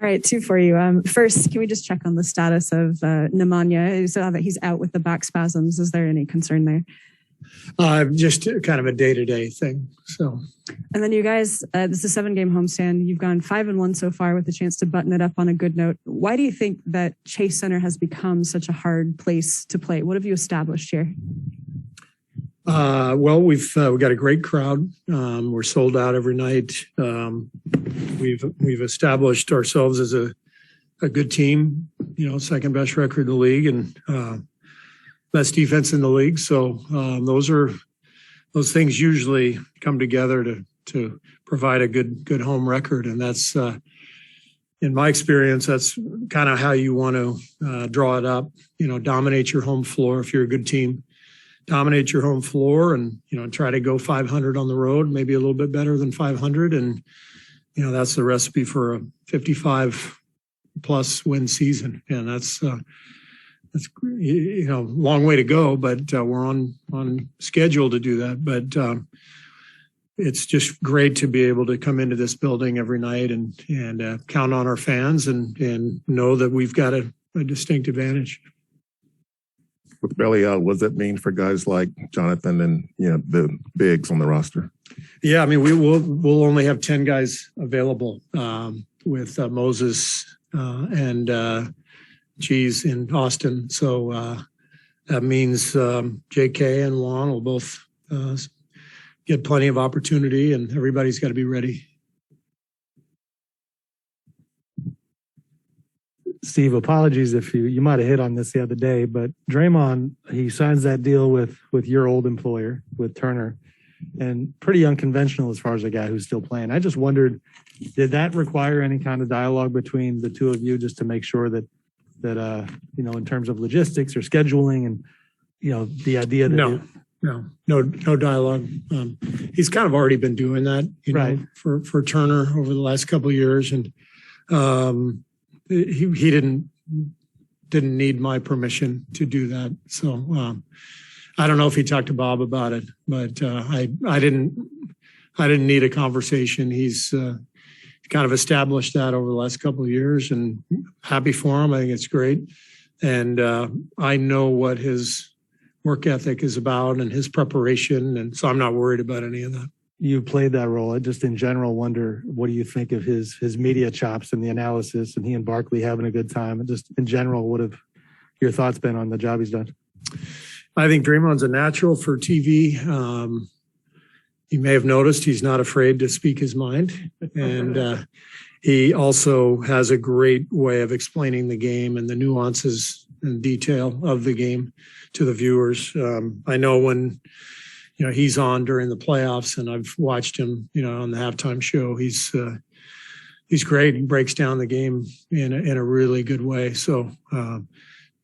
All right, two for you. First, can we just check on the status of Nemanja? You saw that he's out with the back spasms. Is there any concern there? Just kind of a day-to-day thing. So, and then you guys, this is a 7-game homestand. You've gone 5-1 so far with a chance to button it up on a good note. Why do you think that Chase Center has become such a hard place to play? What have you established here? Well, we've got a great crowd. We're sold out every night. We've established ourselves as a good team. You know, second best record in the league and best defense in the league. So those things usually come together to provide a good home record, and that's in my experience, that's kind of how you want to draw it up. You know, dominate your home floor if you're a good team. Dominate your home floor and, you know, try to go 500 on the road, maybe a little bit better than 500. And, you know, that's the recipe for a 55 plus win season. And that's, you know, long way to go, but we're on schedule to do that. But it's just great to be able to come into this building every night and count on our fans and know that we've got a distinct advantage. With belly out, what does that mean for guys like Jonathan and, you know, the bigs on the roster? Yeah, I mean, we'll only have 10 guys available with Moses and Cheese in Austin. So that means JK and Juan will both get plenty of opportunity, and everybody's got to be ready. Steve, apologies if you might have hit on this the other day, but Draymond, he signs that deal with your old employer, with Turner, and pretty unconventional as far as a guy who's still playing. I just wondered, did that require any kind of dialogue between the two of you just to make sure that you know, in terms of logistics or scheduling and, you know, the idea that no dialogue. He's kind of already been doing that, you know, for Turner over the last couple of years, and he didn't need my permission to do that. So I don't know if he talked to Bob about it, but I didn't need a conversation. He's kind of established that over the last couple of years, and happy for him. I think it's great. And I know what his work ethic is about and his preparation. And so I'm not worried about any of that. You played that role. I just in general wonder, what do you think of his media chops and the analysis, and he and Barkley having a good time? And just in general, what have your thoughts been on the job he's done? I think Draymond's a natural for TV. You may have noticed he's not afraid to speak his mind. And he also has a great way of explaining the game and the nuances and detail of the game to the viewers. I know when, you know, he's on during the playoffs, and I've watched him, you know, on the halftime show. He's great. He breaks down the game in a really good way. So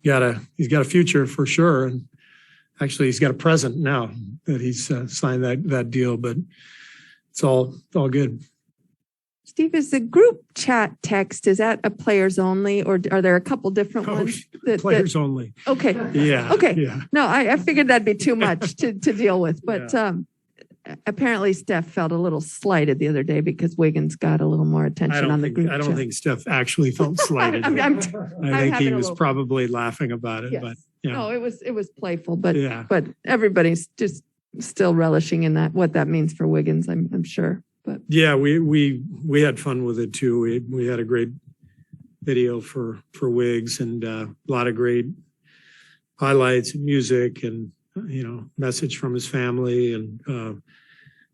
he's got a future for sure. And actually, he's got a present now that he's signed that deal. But it's all good. Steve, is the group chat text, is that a players only, or are there a couple different ones? Players only. Okay. Yeah. Okay. Yeah. No, I figured that'd be too much to deal with. But apparently Steph felt a little slighted the other day because Wiggins got a little more attention on the group chat. I don't think Steph actually felt slighted. I think he was probably laughing about it. Yes. But yeah. No, it was playful, but everybody's just still relishing in that, what that means for Wiggins, I'm sure. But yeah, we had fun with it too. We had a great video for Wiggs, and a lot of great highlights and music, and, you know, message from his family, and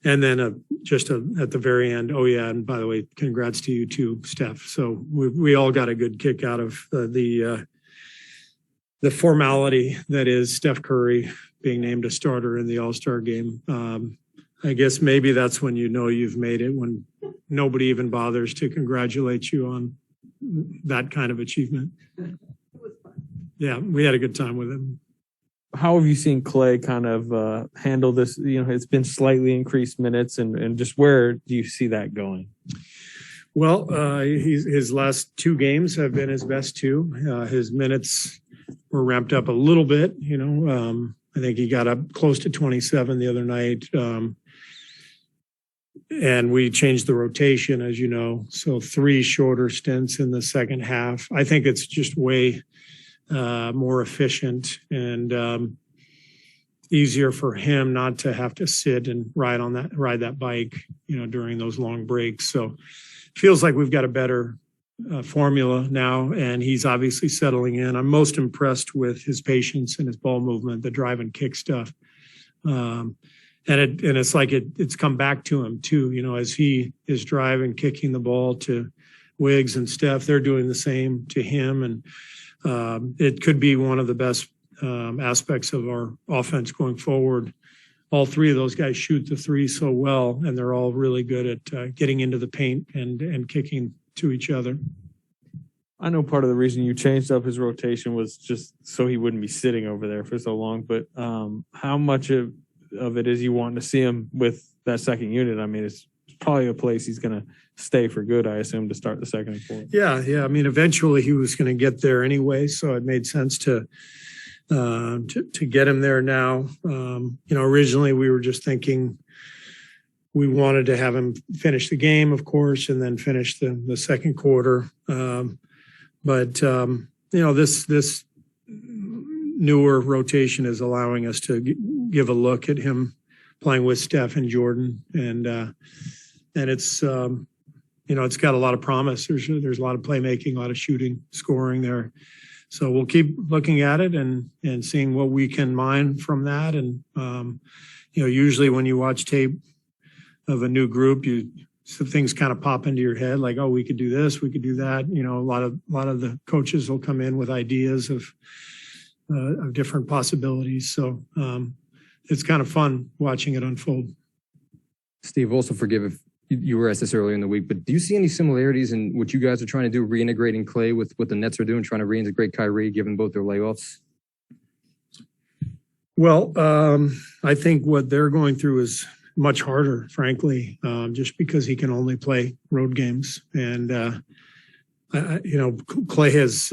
then just at the very end. Oh yeah, and by the way, congrats to you too, Steph. So we all got a good kick out of the formality that is Steph Curry being named a starter in the All-Star game. I guess maybe that's when you know you've made it, when nobody even bothers to congratulate you on that kind of achievement. It was fun. Yeah, we had a good time with him. How have you seen Clay kind of handle this? You know, it's been slightly increased minutes, and just where do you see that going? Well, his last 2 games have been his best 2. His minutes were ramped up a little bit. You know, I think he got up close to 27 the other night. And we changed the rotation, as you know, so 3 shorter stints in the second half. I think it's just way more efficient and easier for him not to have to sit and ride that bike, during those long breaks. So it feels like we've got a better formula now, and he's obviously settling in. I'm most impressed with his patience and his ball movement, the drive and kick stuff. And it's like it's come back to him too, as he is driving, kicking the ball to Wiggs and Steph. They're doing the same to him, and it could be one of the best aspects of our offense going forward. All 3 of those guys shoot the 3 so well, and they're all really good at getting into the paint and kicking to each other. I know part of the reason you changed up his rotation was just so he wouldn't be sitting over there for so long. But how much of it is you wanting to see him with that second unit? I mean, it's probably a place he's going to stay for good, I assume, to start the second and fourth. Yeah. I mean, eventually he was going to get there anyway, so it made sense to get him there now. Originally we were just thinking we wanted to have him finish the game, of course, and then finish the second quarter. But this newer rotation is allowing us to give a look at him playing with Steph and Jordan, and it's it's got a lot of promise. There's a lot of playmaking, a lot of shooting, scoring there. So we'll keep looking at it and seeing what we can mine from that. And usually when you watch tape of a new group, some things kind of pop into your head, like, oh, we could do this, we could do that. A lot of the coaches will come in with ideas of different possibilities. So it's kind of fun watching it unfold. Steve, also forgive if you were asked this earlier in the week, but do you see any similarities in what you guys are trying to do, reintegrating Clay with what the Nets are doing, trying to reintegrate Kyrie, given both their layoffs? Well, I think what they're going through is much harder, frankly, just because he can only play road games. And, Clay has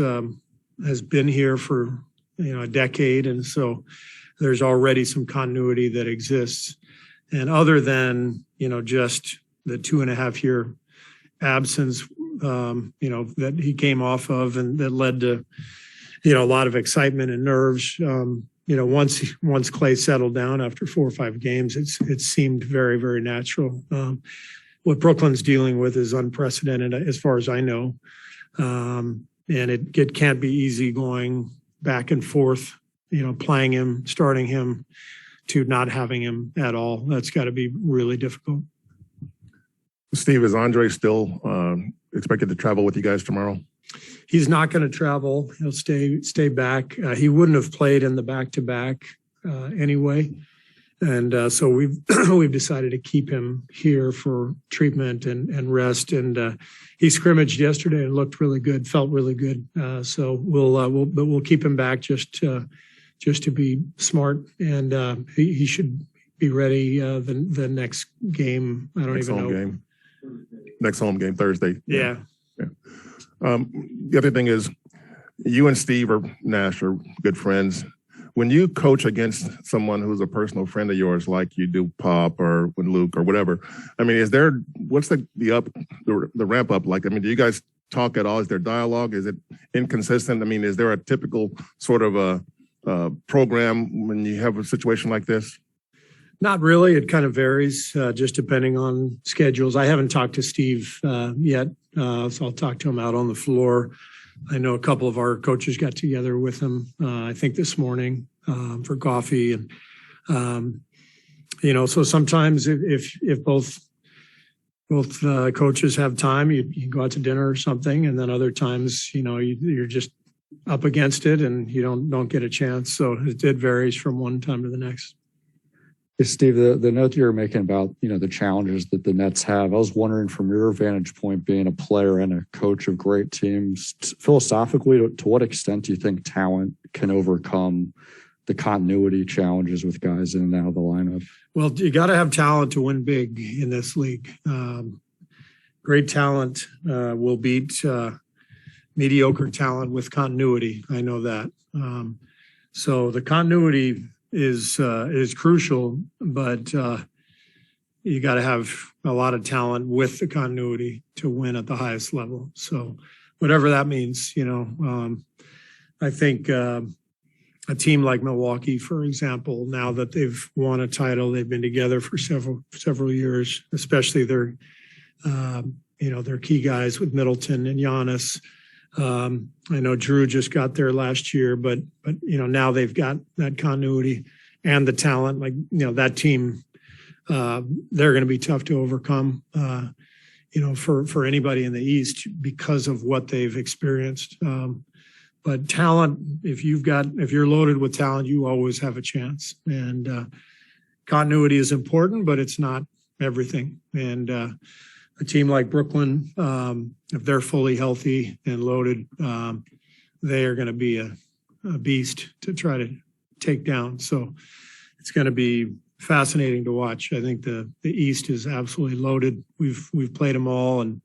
been here for, a decade. And so there's already some continuity that exists. And other than, just the 2.5-year absence, that he came off of and that led to, a lot of excitement and nerves. Once Clay settled down after 4 or 5 games, it seemed very, very natural. What Brooklyn's dealing with is unprecedented as far as I know. And it can't be easy going back and forth, playing him, starting him, to not having him at all. That's got to be really difficult. Steve, is Andre still expected to travel with you guys tomorrow? He's not going to travel. He'll stay back. He wouldn't have played in the back-to-back anyway. And so we've decided to keep him here for treatment and rest. And he scrimmaged yesterday and looked really good, felt really good. So we'll keep him back just to be smart. And he should be ready the next game. I don't even know. Next home game Thursday. Yeah. The other thing is, you and Steve or Nash are good friends. When you coach against someone who's a personal friend of yours, like you do Pop or with Luke or whatever, I mean, what's the ramp up like? I mean, do you guys talk at all? Is there dialogue? Is it inconsistent? I mean, is there a typical sort of a program when you have a situation like this? Not really. It kind of varies just depending on schedules. I haven't talked to Steve yet, so I'll talk to him out on the floor. I know a couple of our coaches got together with him, I think this morning for coffee. And, so sometimes if both coaches have time, you go out to dinner or something. And then other times, you're just up against it and you don't get a chance. So it varies from one time to the next. Steve, the note you were making about, the challenges that the Nets have, I was wondering from your vantage point, being a player and a coach of great teams, philosophically, to what extent do you think talent can overcome the continuity challenges with guys in and out of the lineup? Well, you got to have talent to win big in this league. Great talent will beat mediocre talent with continuity. I know that. So the continuity is crucial, but you got to have a lot of talent with the continuity to win at the highest level. So whatever that means, I think a team like Milwaukee, for example, now that they've won a title, they've been together for several years, especially their key guys with Middleton and Giannis. I know Drew just got there last year, but now they've got that continuity and the talent. Like, that team, they're going to be tough to overcome, for anybody in the East because of what they've experienced. But talent, if you're loaded with talent, you always have a chance. And continuity is important, but it's not everything. And a team like Brooklyn, if they're fully healthy and loaded, they are going to be a beast to try to take down. So it's going to be fascinating to watch. I think the East is absolutely loaded. We've played them all, and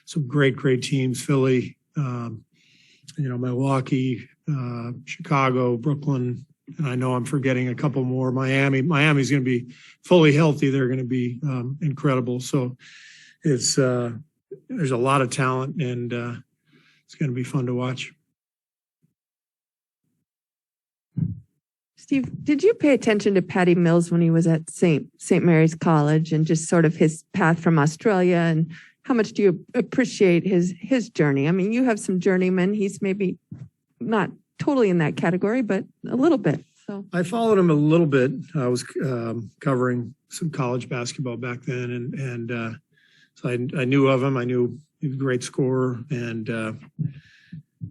some great teams. Philly, Milwaukee, Chicago, Brooklyn, and I know I'm forgetting a couple more. Miami's going to be fully healthy. They're going to be incredible. So there's a lot of talent, and it's going to be fun to watch. Steve, did you pay attention to Patty Mills when he was at St. Mary's College and just sort of his path from Australia? And how much do you appreciate his journey? I mean, you have some journeymen. He's maybe not totally in that category, but a little bit. So I followed him a little bit. I was covering some college basketball back then, and so I knew of him. I knew he was a great scorer, and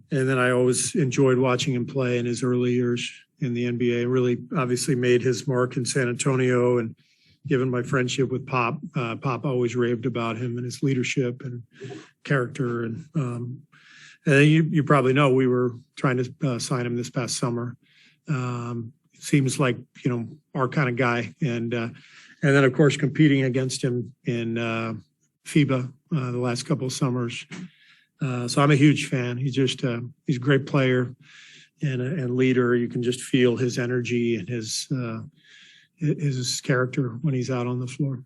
then I always enjoyed watching him play in his early years in the NBA. Really, obviously, made his mark in San Antonio, and given my friendship with Pop, Pop always raved about him and his leadership and character. And you probably know we were trying to sign him this past summer. Seems like our kind of guy, and then of course competing against him in FIBA the last couple of summers. So I'm a huge fan. He's a great player and leader. You can just feel his energy and his character when he's out on the floor.